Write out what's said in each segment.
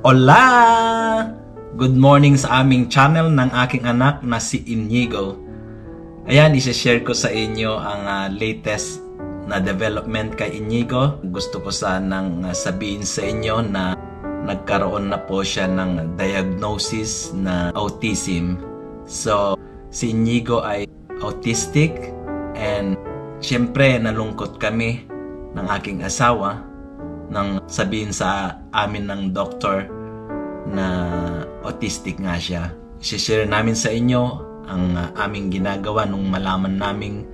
Hola! Good morning sa aming channel ng aking anak na si Inigo. Ayan, isi-share ko sa inyo ang latest na development kay Inigo. Gusto ko sanang sabihin sa inyo na nagkaroon na po siya ng diagnosis na autism. So, si Inigo ay autistic and syempre nalungkot kami ng aking asawa nang sabihin sa amin ng doktor na autistic nga siya. I-share namin sa inyo ang aming ginagawa nung malaman naming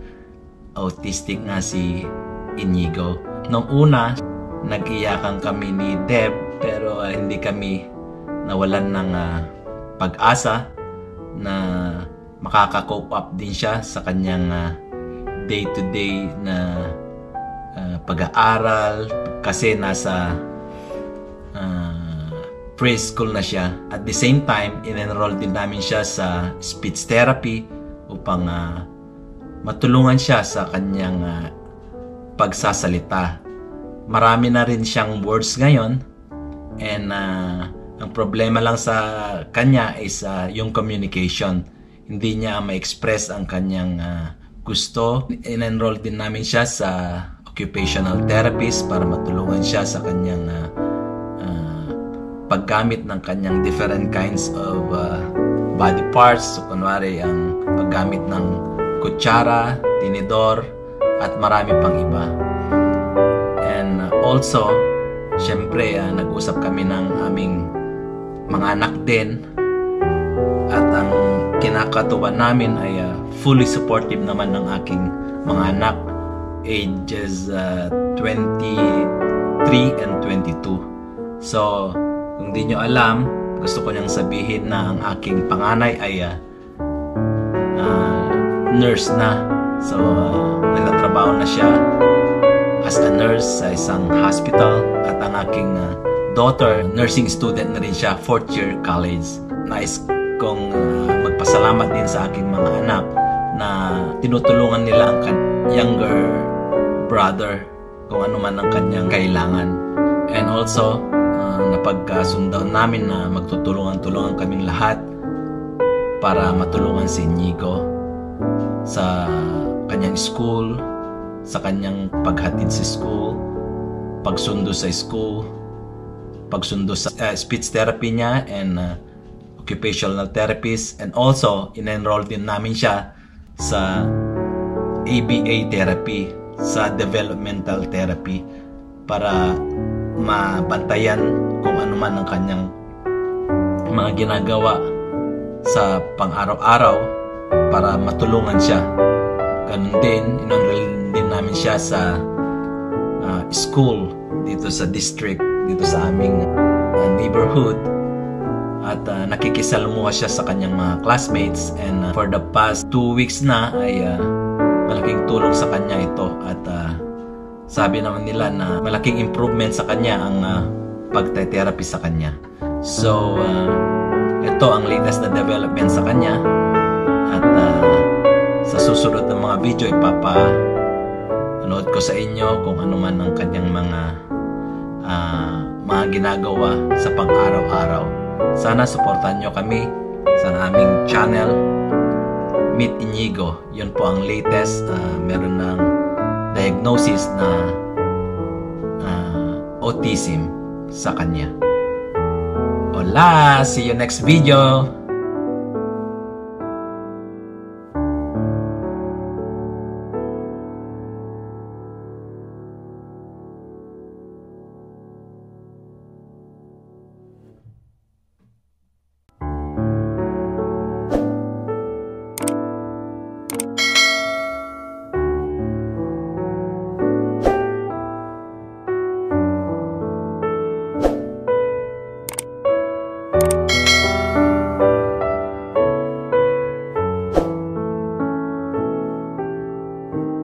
autistic nga si Inigo. Nung una, nag-iyakan kami ni Deb pero hindi kami nawalan ng pag-asa na makaka-cope up din siya sa kanyang day-to-day na pag-aaral kasi nasa preschool na siya. At the same time, in-enroll din namin siya sa speech therapy upang matulungan siya sa kanyang pagsasalita. Marami na rin siyang words ngayon and ang problema lang sa kanya is yung communication. Hindi niya ma-express ang kanyang gusto. In-enroll din namin siya sa occupational therapist para matulungan siya sa kanyang paggamit ng kanyang different kinds of body parts. So, kunwari ang paggamit ng kutsara, tinidor, at marami pang iba. And also, syempre, nag-usap kami ng aming mga anak din. At ang kinakatuwa namin ay fully supportive naman ng aking mga anak. Ages 23 and 22. So, kung di nyo alam, gusto ko niyang sabihin na ang aking panganay ay nurse na. So, nagtatrabaho na siya as a nurse sa isang hospital. At ang aking daughter, nursing student na rin siya, 4th year college. Nais kong magpasalamat din sa aking mga anak na tinutulungan nila ang younger brother kung ano man ang kanyang kailangan. And also, napagkasundaw namin na magtutulungan-tulungan kaming lahat para matulungan si Inigo sa kanyang school, sa kanyang paghatid sa school, pagsundo sa school, pagsundo sa speech therapy niya and occupational therapist. And also, in-enroll din namin siya sa ABA therapy, sa developmental therapy para mabantayan kung ano man ang kanyang mga ginagawa sa pang-araw-araw para matulungan siya. Ganun din, in-enroll din namin siya sa school dito sa district, dito sa aming neighborhood. At nakikisalamuha siya sa kanyang mga classmates. And for the past 2 weeks na ay malaking tulong sa kanya ito. At sabi naman nila na malaking improvement sa kanya ang pagte-therapy sa kanya. So, ito ang latest na development sa kanya. At sa susunod na mga video, ipapanood ko sa inyo kung ano man ang kanyang mga ginagawa sa pang-araw-araw. Sana supportan nyo kami sa aming channel, Meet Inigo. Yun po ang latest. Meron ng diagnosis na autism sa kanya. Hola! See you next video!